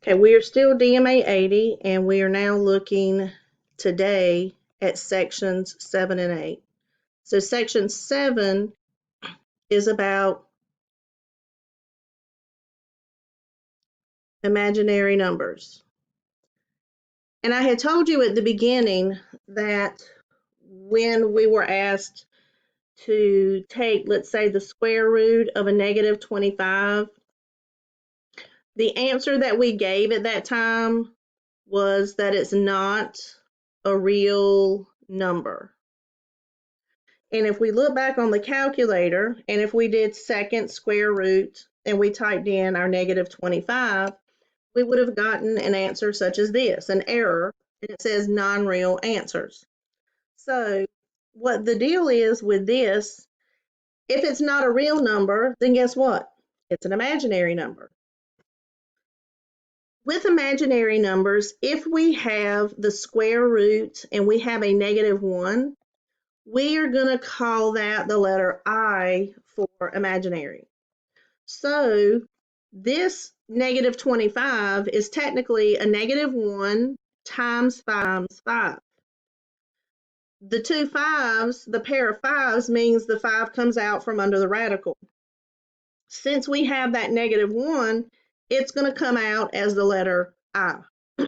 Okay, we are still DMA 80, and we are now looking today at sections 7 and 8. So section 7 is about imaginary numbers. And I had told you at the beginning that when we were asked to take, let's say, the square root of a negative 25, the answer that we gave at that time was that it's not a real number. And if we look back on the calculator, and if we did second square root and we typed in our negative 25, we would have gotten an answer such as this, an error, and it says non-real answers. So what the deal is with this, if it's not a real number, then guess what? It's an imaginary number. With imaginary numbers, if we have the square root and we have a negative 1, we are going to call that the letter I for imaginary. So this negative 25 is technically a negative 1 times 5. The two fives, the pair of fives, means the 5 comes out from under the radical. Since we have that negative 1, it's going to come out as the letter I. So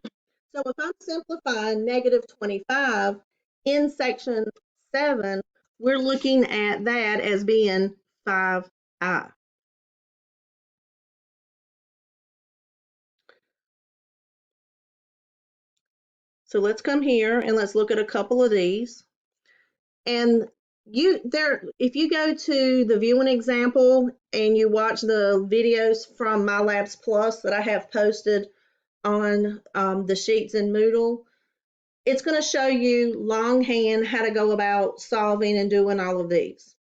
if I'm simplifying negative 25 in section 7, we're looking at that as being 5I. So let's come here and let's look at a couple of these. And if you go to the viewing example and you watch the videos from My Labs Plus that I have posted on the sheets in Moodle, it's going to show you longhand how to go about solving and doing all of these.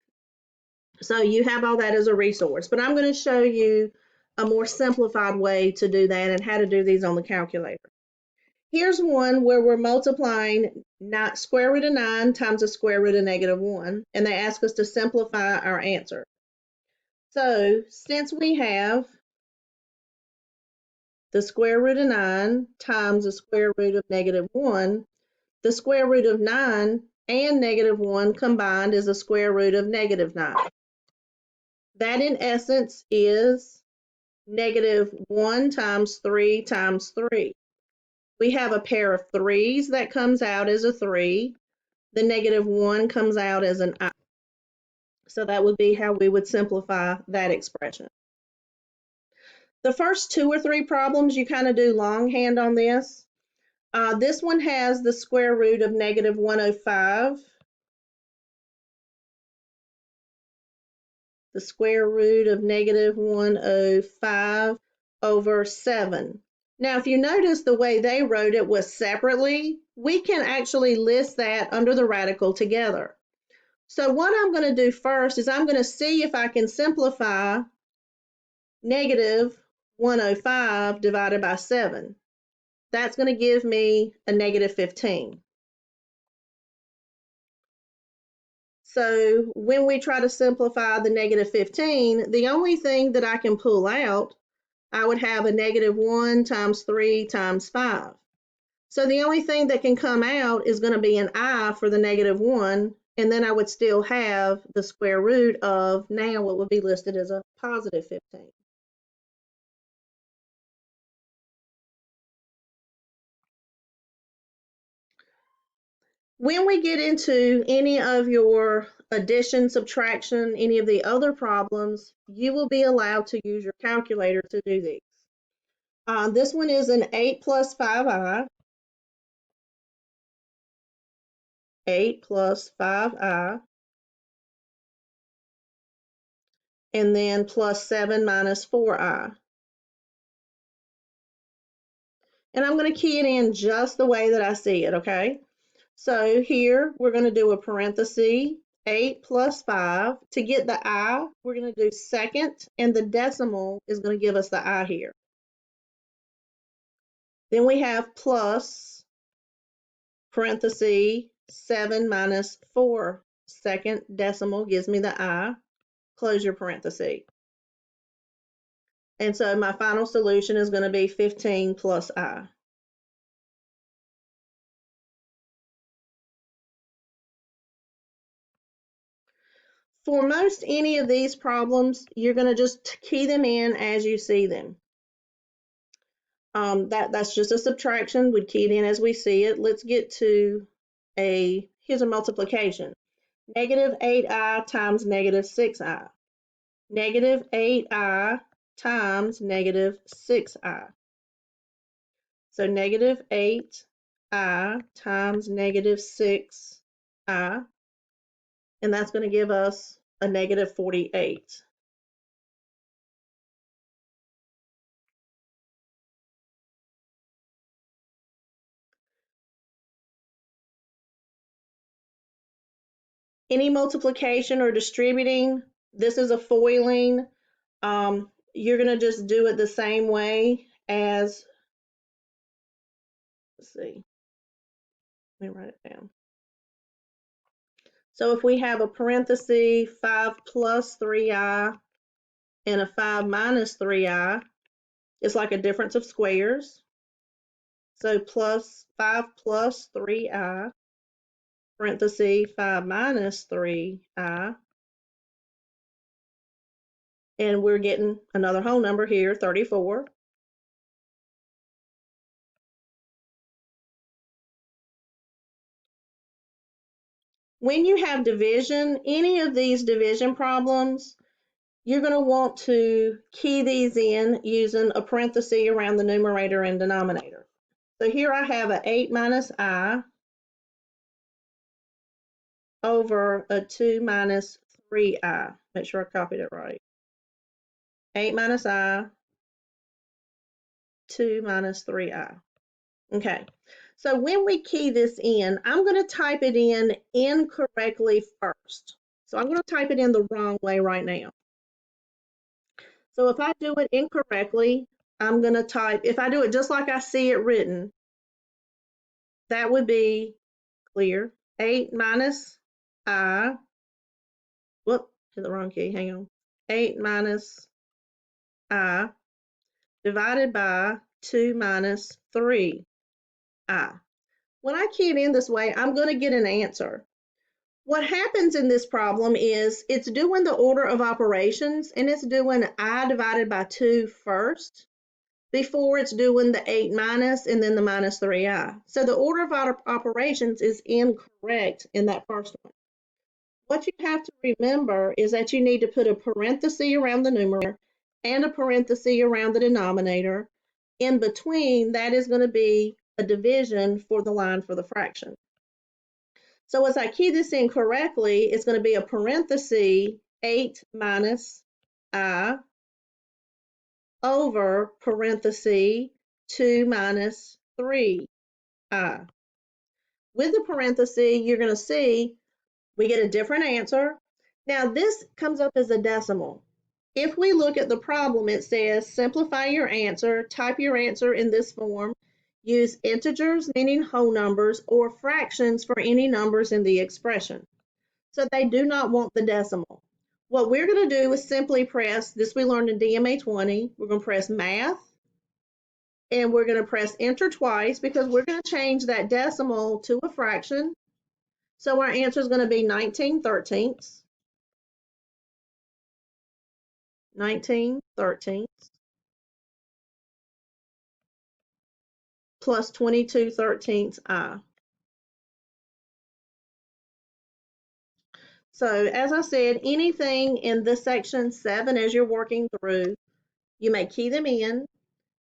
So you have all that as a resource, but I'm going to show you a more simplified way to do that and how to do these on the calculator. Here's one where we're multiplying square root of 9 times the square root of negative 1, and they ask us to simplify our answer. So since we have the square root of 9 times the square root of negative 1, the square root of 9 and negative 1 combined is the square root of negative 9. That in essence is negative 1 times 3 times 3. We have a pair of 3's that comes out as a 3. The negative 1 comes out as an I. So that would be how we would simplify that expression. The first 2 or 3 problems you kind of do longhand on this. This one has the square root of negative 105. The square root of negative 105 over 7. Now, if you notice the way they wrote it was separately, we can actually list that under the radical together. So what I'm going to do first is I'm going to see if I can simplify negative 105 divided by 7. That's going to give me a negative 15. So when we try to simplify the negative 15, the only thing that I can pull out, I would have a negative 1 times 3 times 5. So the only thing that can come out is going to be an I for the negative 1, and then I would still have the square root of now what would be listed as a positive 15. When we get into any of your addition, subtraction, any of the other problems, you will be allowed to use your calculator to do these. This one is an 8 plus 5i. 8 plus 5i. And then plus 7 minus 4i. And I'm going to key it in just the way that I see it, okay? So here we're going to do a parenthesis, 8 plus 5. To get the I, we're going to do second, and the decimal is going to give us the I here. Then we have plus, parenthesis, 7 minus 4. Second decimal gives me the I. Close your parenthesis. And so my final solution is going to be 15 plus I. For most any of these problems, you're going to just key them in as you see them. That's just a subtraction. We'd key it in as we see it. Let's get to here's a multiplication. Negative 8I times negative 6I. Negative 8I times negative 6I. So negative 8I times negative 6I, and that's going to give us a negative 48. Any multiplication or distributing, this is a foiling. You're going to just do it the same way as, let's see, let me write it down. So if we have a parenthesis 5 plus 3i and a 5 minus 3i, it's like a difference of squares. So plus 5 plus 3i, parenthesis 5 minus 3i, and we're getting another whole number here, 34. When you have division, any of these division problems, you're going to want to key these in using a parenthesis around the numerator and denominator. So here I have a 8 minus I over a 2 minus 3i. Make sure I copied it right. 8 minus I, 2 minus 3i. Okay, so when we key this in, I'm going to type it in incorrectly first. So I'm going to type it in the wrong way right now. So if I do it incorrectly, I'm going to type, if I do it just like I see it written, that would be clear. 8 minus I, whoop, hit the wrong key, hang on. 8 minus I divided by 2 minus 3I. When I key it in this way, I'm going to get an answer. What happens in this problem is it's doing the order of operations, and it's doing I divided by 2 first before it's doing the 8 minus and then the minus 3i. So the order of operations is incorrect in that first one. What you have to remember is that you need to put a parenthesis around the numerator and a parenthesis around the denominator. In between, that is going to be a division for the line for the fraction. So as I key this in correctly, it's going to be a parenthesis 8 minus I over parenthesis 2 minus 3I. With the parenthesis, you're going to see we get a different answer. Now this comes up as a decimal. If we look at the problem, it says simplify your answer, type your answer in this form, use integers, meaning whole numbers, or fractions for any numbers in the expression. So they do not want the decimal. What we're going to do is simply press, this we learned in dma080, we're going to press math, and we're going to press enter twice because we're going to change that decimal to a fraction. So our answer is going to be 19/13. 19/13 plus 22/13 I. So as I said, anything in this section 7 as you're working through, you may key them in.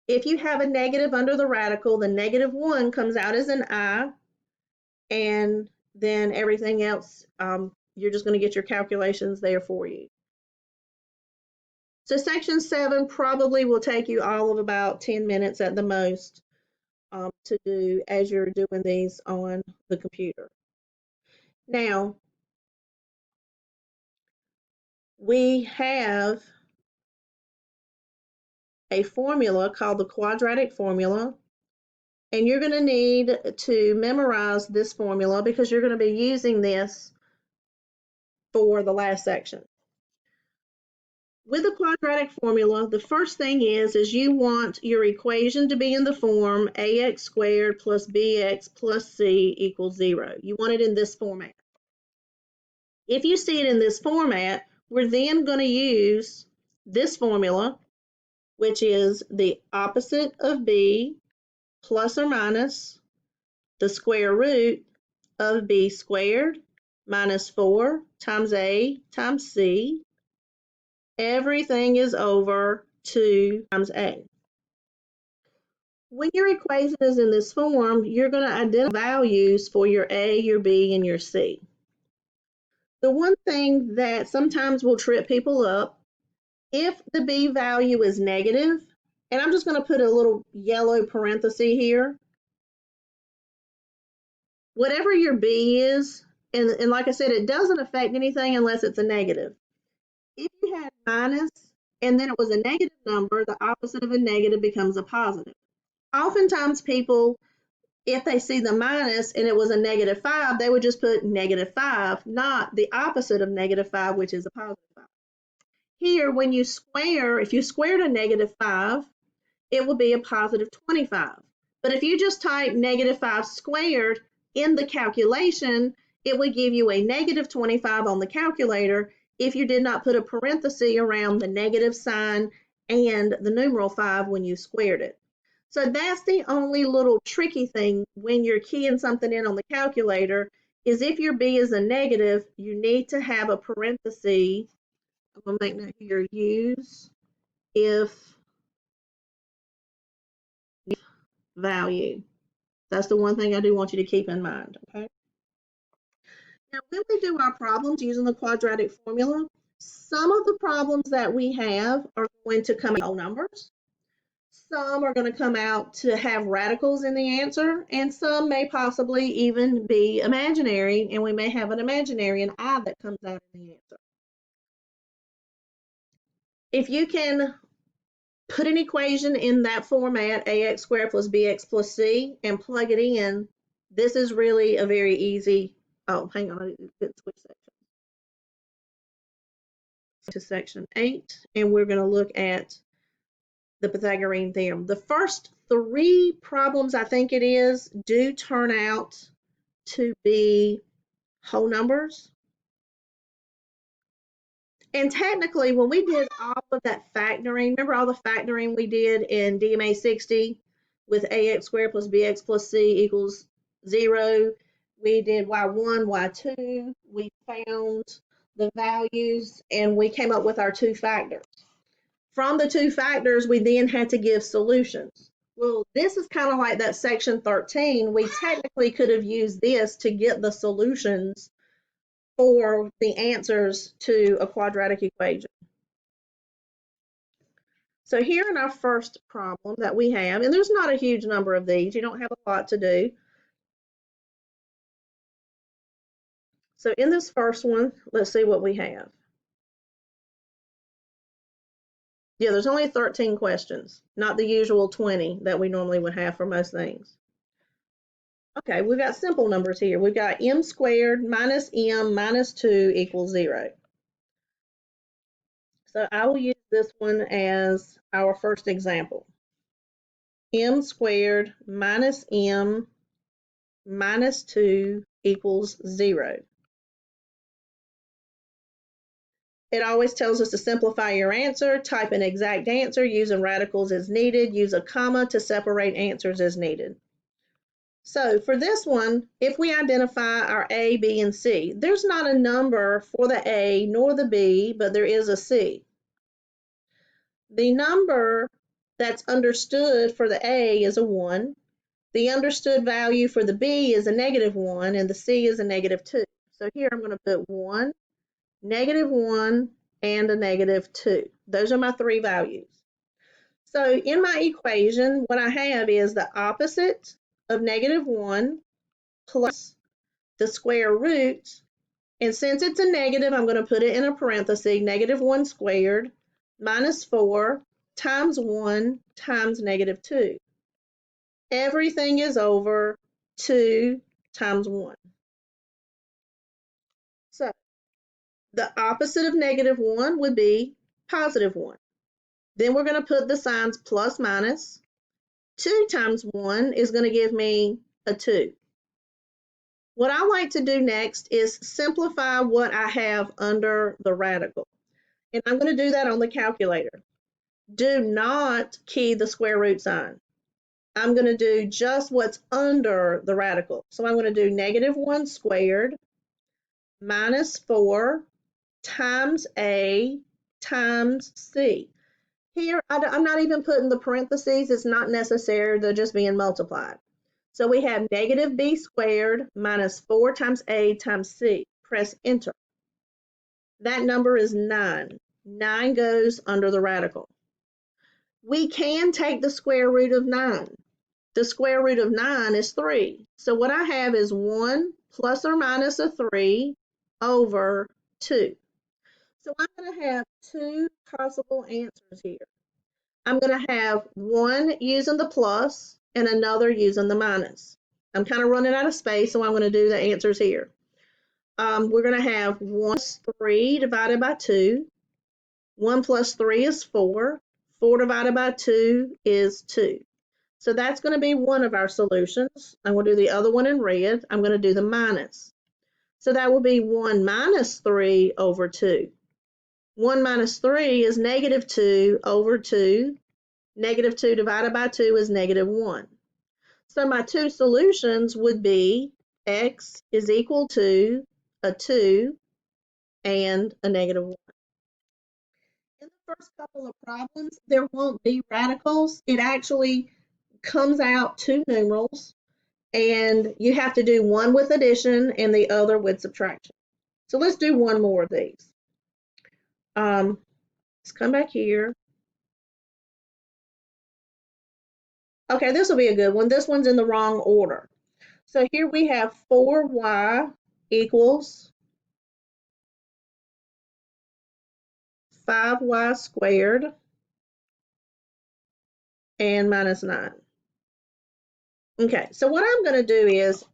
If you have a negative under the radical, the -1 comes out as an I, and then everything else, you're just going to get your calculations there for you. So section 7 probably will take you all of about 10 minutes at the most to do as you're doing these on the computer. Now, we have a formula called the quadratic formula, and you're going to need to memorize this formula because you're going to be using this for the last section. With a quadratic formula, the first thing is you want your equation to be in the form ax squared plus bx plus c equals 0. You want it in this format. If you see it in this format, we're then going to use this formula, which is the opposite of b plus or minus the square root of b squared minus 4 times a times c. Everything is over 2 times a. When your equation is in this form, you're going to identify values for your a, your b, and your c. The one thing that sometimes will trip people up, if the b value is negative, and I'm just going to put a little yellow parenthesis here, whatever your b is, and like I said, it doesn't affect anything unless it's a negative. If you had minus and then it was a negative number, the opposite of a negative becomes a positive. Oftentimes people, if they see the minus and it was a -5, they would just put -5, not the opposite of -5, which is a +5. Here, when you square, if you squared a -5, it will be a +25. But if you just type -5 squared in the calculation, it would give you a -25 on the calculator if you did not put a parenthesis around the negative sign and the numeral 5 when you squared it. So that's the only little tricky thing when you're keying something in on the calculator, is if your b is a negative, you need to have a parenthesis. I'm going to make note here, use if value. That's the one thing I do want you to keep in mind, okay? Now, when we do our problems using the quadratic formula, some of the problems that we have are going to come out whole numbers. Some are going to come out to have radicals in the answer, and some may possibly even be imaginary, and we may have an imaginary, an I that comes out in the answer. If you can put an equation in that format, ax squared plus bx plus c, and plug it in, this is really a very easy, oh, hang on, I didn't switch sections. To section 8, and we're going to look at the Pythagorean theorem. The first 3 problems, I think it is, do turn out to be whole numbers. And technically, when we did all of that factoring, remember all the factoring we did in dma080 with ax squared plus bx plus c equals 0. We did y1, y2. We found the values, and we came up with our 2 factors. From the 2 factors, we then had to give solutions. Well, this is kind of like that section 13. We technically could have used this to get the solutions for the answers to a quadratic equation. So here in our first problem that we have, and there's not a huge number of these, you don't have a lot to do. So in this first one, let's see what we have. Yeah, there's only 13 questions, not the usual 20 that we normally would have for most things. Okay, we've got simple numbers here. We've got m squared minus m minus 2 equals 0. So I will use this one as our first example. M squared minus m minus 2 equals 0. It always tells us to simplify your answer, type an exact answer, using radicals as needed, use a comma to separate answers as needed. So for this one, if we identify our A, B, and C, there's not a number for the A nor the B, but there is a C. The number that's understood for the A is a 1. The understood value for the B is a -1, and the C is a -2. So here I'm going to put 1, -1, and a -2. Those are my 3 values. So in my equation, what I have is the opposite of -1 plus the square root, and since it's a negative, I'm going to put it in a parenthesis, -1 squared minus 4 times 1 times -2. Everything is over 2 times 1. So the opposite of -1 would be positive 1. Then we're going to put the signs plus minus. 2 times 1 is going to give me a 2. What I like to do next is simplify what I have under the radical. And I'm going to do that on the calculator. Do not key the square root sign. I'm going to do just what's under the radical. So I'm going to do negative 1 squared minus 4 times A times C. Here, I'm not even putting the parentheses. It's not necessary. They're just being multiplied. So we have negative B squared minus 4 times A times C. Press enter. That number is 9. 9 goes under the radical. We can take the square root of 9. The square root of 9 is 3. So what I have is 1 plus or minus a 3 over 2. So I'm going to have 2 possible answers here. I'm going to have one using the plus and another using the minus. I'm kind of running out of space, so I'm going to do the answers here. We're going to have 1 plus 3 divided by 2. 1 plus 3 is 4. 4 divided by 2 is 2. So that's going to be one of our solutions. I'm going to do the other one in red. I'm going to do the minus. So that will be 1 minus 3 over 2. 1 minus 3 is negative 2 over 2. Negative 2 divided by 2 is negative 1. So my two solutions would be x is equal to a 2 and a negative 1. In the first couple of problems, there won't be radicals. It actually comes out 2 numerals, and you have to do one with addition and the other with subtraction. So let's do one more of these. Let's come back here. Okay, this will be a good one. This one's in the wrong order. So here we have 4y equals 5y squared and minus 9. Okay, so what I'm going to do is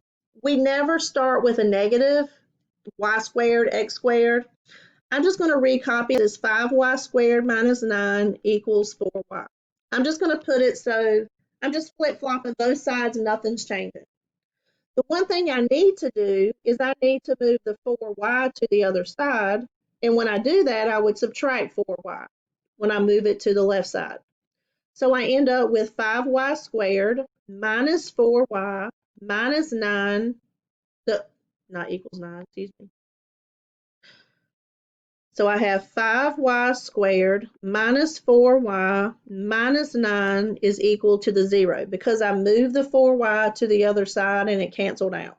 we never start with a negative, y squared, x squared. I'm just going to recopy this 5y squared minus 9 equals 4y. I'm just going to put it so I'm just flip-flopping both sides and nothing's changing. The one thing I need to do is I need to move the 4y to the other side. And when I do that, I would subtract 4y when I move it to the left side. So I end up with 5y squared minus 4y minus 9, not equals 9, excuse me. So I have 5y squared minus 4y minus 9 is equal to the 0 because I moved the 4y to the other side and it canceled out.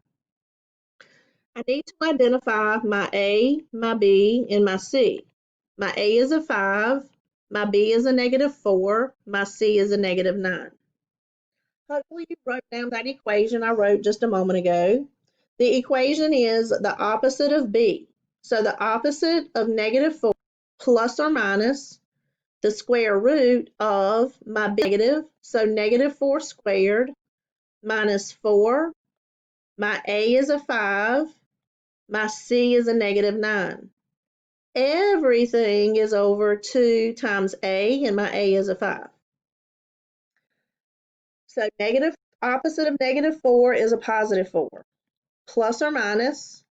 I need to identify my A, my B, and my C. My A is a 5, my B is a negative 4, my C is a negative 9. Hopefully you wrote down that equation I wrote just a moment ago. The equation is the opposite of B. So the opposite of negative 4 plus or minus the square root of my negative. So negative 4 squared minus 4. My A is a 5. My C is a negative 9. Everything is over 2 times A, and my A is a 5. So negative opposite of negative 4 is a positive 4. Plus or minus,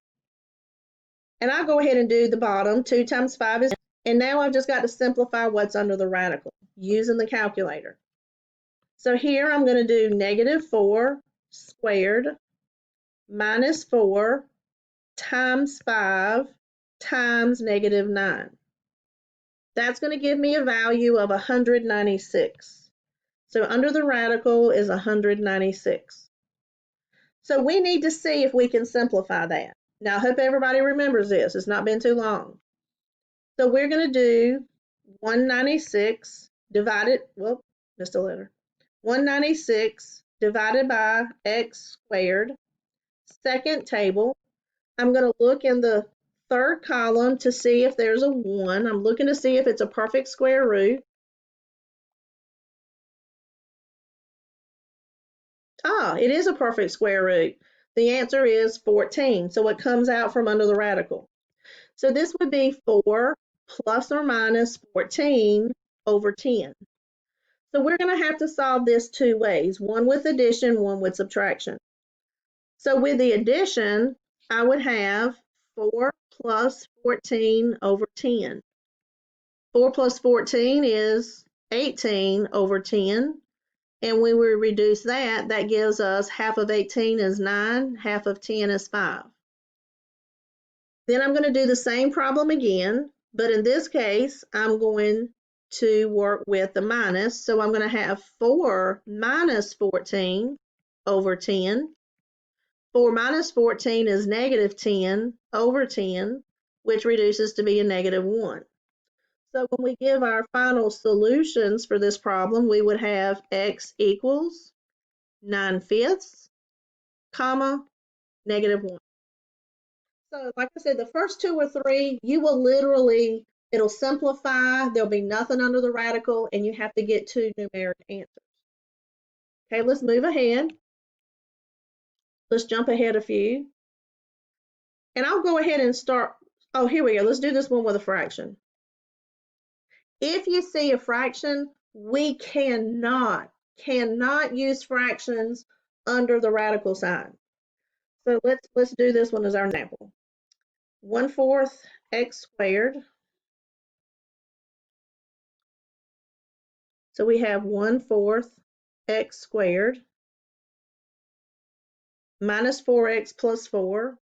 and I'll go ahead and do the bottom. 2 times 5 is, and now I've just got to simplify what's under the radical using the calculator. So here I'm going to do negative 4 squared minus 4 times 5 times negative 9. That's going to give me a value of 196. So under the radical is 196. So we need to see if we can simplify that. Now, I hope everybody remembers this. It's not been too long. So we're going to do 196 divided, well, just a letter. 196 divided by x squared. Second table, I'm going to look in the third column to see if there's a 1. I'm looking to see if it's a perfect square root. Ah, it is a perfect square root. The answer is 14. So it comes out from under the radical. So this would be 4 plus or minus 14 over 10. So we're going to have to solve this two ways, one with addition, one with subtraction. So with the addition, I would have 4 plus 14 over 10. 4 plus 14 is 18 over 10. And when we reduce that, that gives us half of 18 is 9, half of 10 is 5. Then I'm going to do the same problem again, but in this case, I'm going to work with the minus. So I'm going to have 4 minus 14 over 10. 4 minus 14 is negative 10 over 10, which reduces to be a negative 1. So when we give our final solutions for this problem, we would have x equals 9/5, comma, negative 1. So like I said, the first two or three, you will literally, it'll simplify, there'll be nothing under the radical, and you have to get two numeric answers. Okay, let's move ahead. Let's jump ahead a few. And I'll go ahead and start, oh, here we go. Let's do this one with a fraction. If you see a fraction, we cannot use fractions under the radical sign. So let's do this one as our example. 1/4 x squared. So we have 1/4 x squared minus 4x plus 4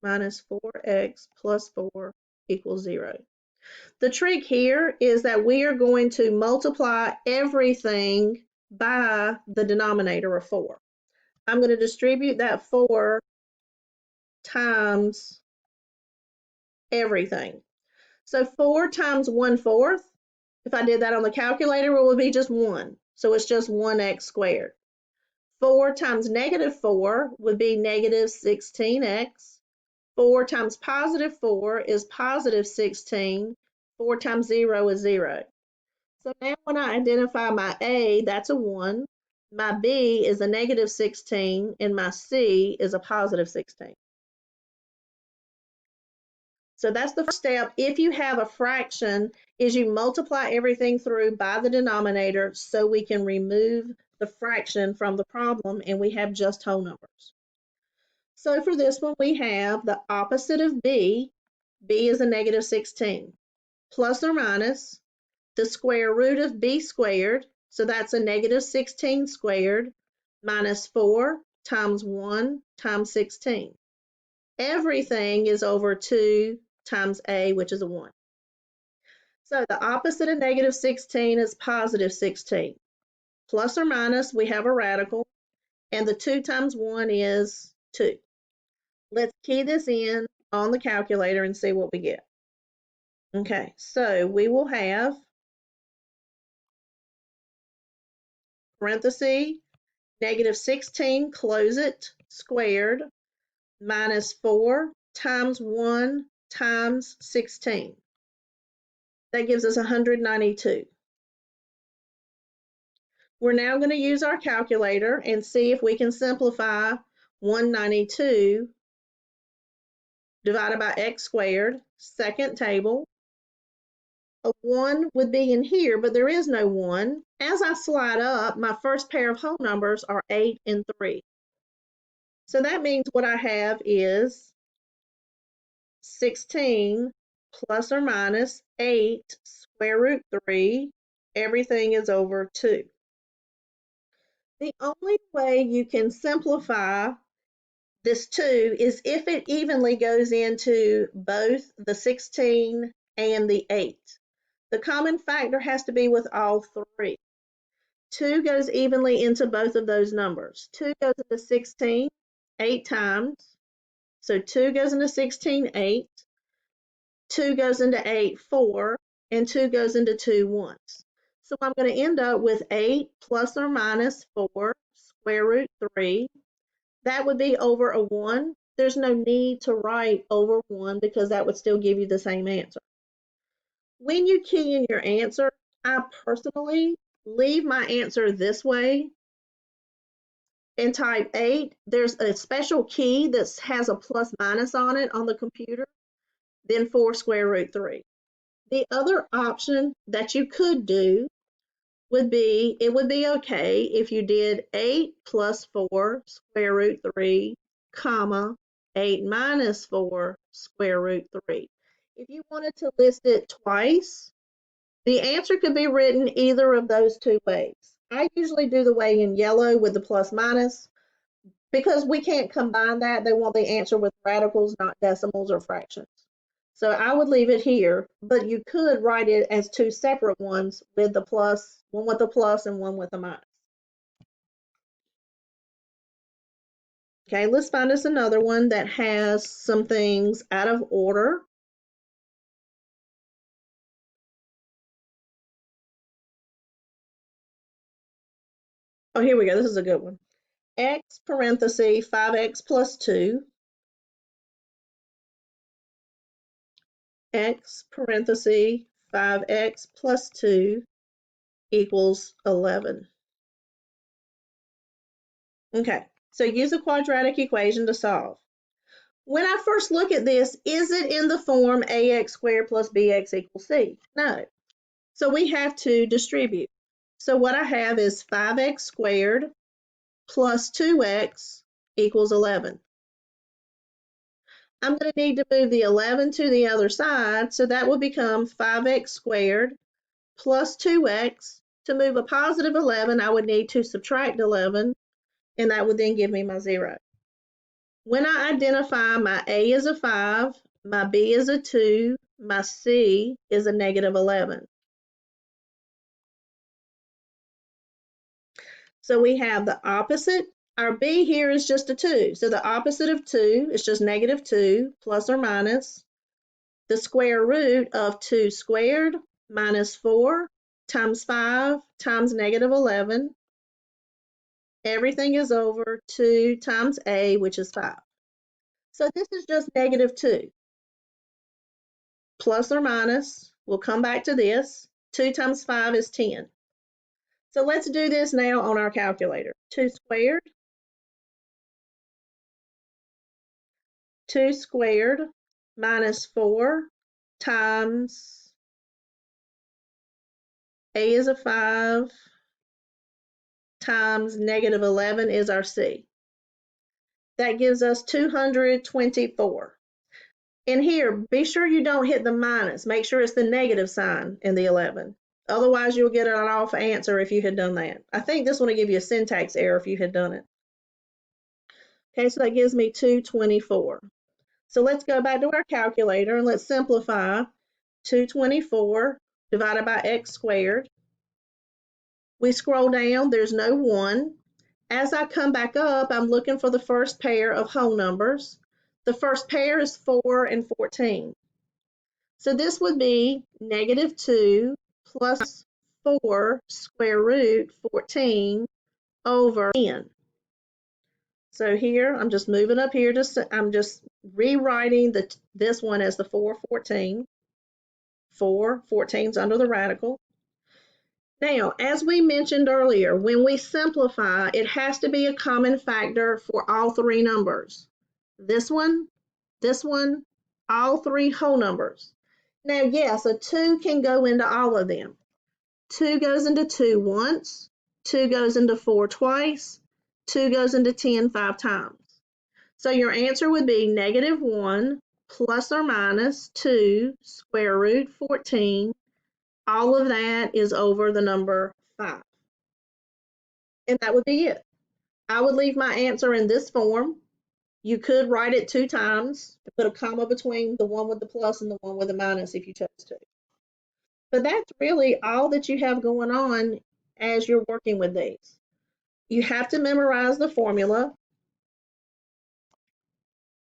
minus 4x plus 4 equals 0. The trick here is that we are going to multiply everything by the denominator of 4. I'm going to distribute that 4 times everything. So 4 times 1/4, if I did that on the calculator, it would be just 1. So it's just 1x squared. 4 times negative 4 would be negative 16x. 4 times positive 4 is positive 16. 4 times 0 is 0. So now when I identify my A, that's a 1. My B is a negative 16, and my C is a positive 16. So that's the first step. If you have a fraction, is you multiply everything through by the denominator so we can remove the fraction from the problem and we have just whole numbers. So for this one, we have the opposite of B. B is a negative 16. Plus or minus the square root of B squared. So that's a negative 16 squared minus 4 times 1 times 16. Everything is over 2 times A, which is a 1. So the opposite of negative 16 is positive 16. Plus or minus, we have a radical, and the 2 times 1 is 2. Let's key this in on the calculator and see what we get. Okay, so we will have parenthesis, negative 16, close it, squared, minus 4 times 1 times 16. That gives us 192. We're now going to use our calculator and see if we can simplify 192 divided by x squared, second table. A 1 would be in here, but there is no 1. As I slide up, my first pair of whole numbers are 8 and 3. So that means what I have is 16 plus or minus 8 square root 3. Everything is over 2. The only way you can simplify this 2 is if it evenly goes into both the 16 and the 8. The common factor has to be with all three. 2 goes evenly into both of those numbers. 2 goes into 16 8 times. So 2 goes into 16 8. 2 goes into 8 4. And 2 goes into 2 once. So I'm going to end up with 8 plus or minus 4 square root 3. That would be over a 1. There's no need to write over 1 because that would still give you the same answer. When you key in your answer, I personally leave my answer this way and type 8. There's a special key that has a plus minus on it on the computer. then 4 square root 3. The other option that you could do would be, it would be okay if you did 8 plus 4 square root 3, comma, 8 minus 4 square root 3. If you wanted to list it twice, the answer could be written either of those two ways. I usually do the way in yellow with the plus minus because we can't combine that. They want the answer with radicals, not decimals or fractions. So I would leave it here, but you could write it as two separate ones with the plus, one with a plus and one with a minus. Okay, let's find us another one that has some things out of order. Oh, here we go. This is a good one. X parenthesis 5x plus 2. X parenthesis 5x plus 2 equals 11. Okay, so use a quadratic equation to solve. When I first look at this, is it in the form ax squared plus bx equals c? No. So we have to distribute. So what I have is 5x squared plus 2x equals 11. I'm going to need to move the 11 to the other side, so that will become 5x squared plus 2x. To move a positive 11, I would need to subtract 11, and that would then give me my 0. When I identify my A is a 5, my B is a 2, my C is a negative 11. So we have the opposite. Our B here is just a 2. So the opposite of 2 is just negative 2 plus or minus the square root of 2 squared minus 4 times 5 times negative 11. Everything is over 2 times A, which is 5. So this is just negative 2. Plus or minus, we'll come back to this. 2 times 5 is 10. So let's do this now on our calculator. 2 squared minus 4 times A is a 5 times negative 11 is our C. That gives us 224. In here, be sure you don't hit the minus. Make sure it's the negative sign in the 11. Otherwise, you'll get an off answer if you had done that. I think this one will give you a syntax error if you had done it. Okay, so that gives me 224. So let's go back to our calculator and let's simplify 224 divided by x squared. We scroll down, there's no 1. As I come back up, I'm looking for the first pair of whole numbers. The first pair is 4 and 14. So this would be negative 2 plus 4 square root 14 over 10. So here, I'm just moving up here, I'm just rewriting this one as the 414. 414's under the radical. Now, as we mentioned earlier, when we simplify, it has to be a common factor for all three numbers. This one, all three whole numbers. Now, yes, a 2 can go into all of them. 2 goes into 2 once, 2 goes into 4 twice, 2 goes into 10 5 times. So your answer would be negative 1 plus or minus 2 square root 14. All of that is over the number 5. And that would be it. I would leave my answer in this form. You could write it 2 times to put a comma between the one with the plus and the one with the minus if you chose to. But that's really all that you have going on as you're working with these. You have to memorize the formula.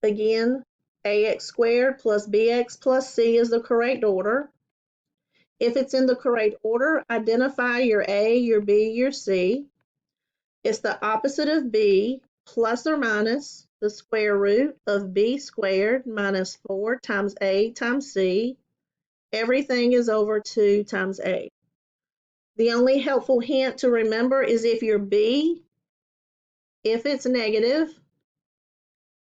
Again, ax squared plus bx plus c is the correct order. If it's in the correct order, identify your A, your B, your C. It's the opposite of B plus or minus the square root of B squared minus 4 times A times C. Everything is over 2 times A. The only helpful hint to remember is if your B, if it's negative,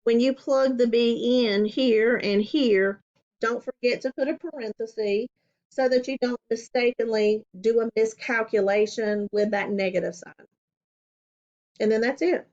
when you plug the B in here and here, don't forget to put a parenthesis so that you don't mistakenly do a miscalculation with that negative sign. And then that's it.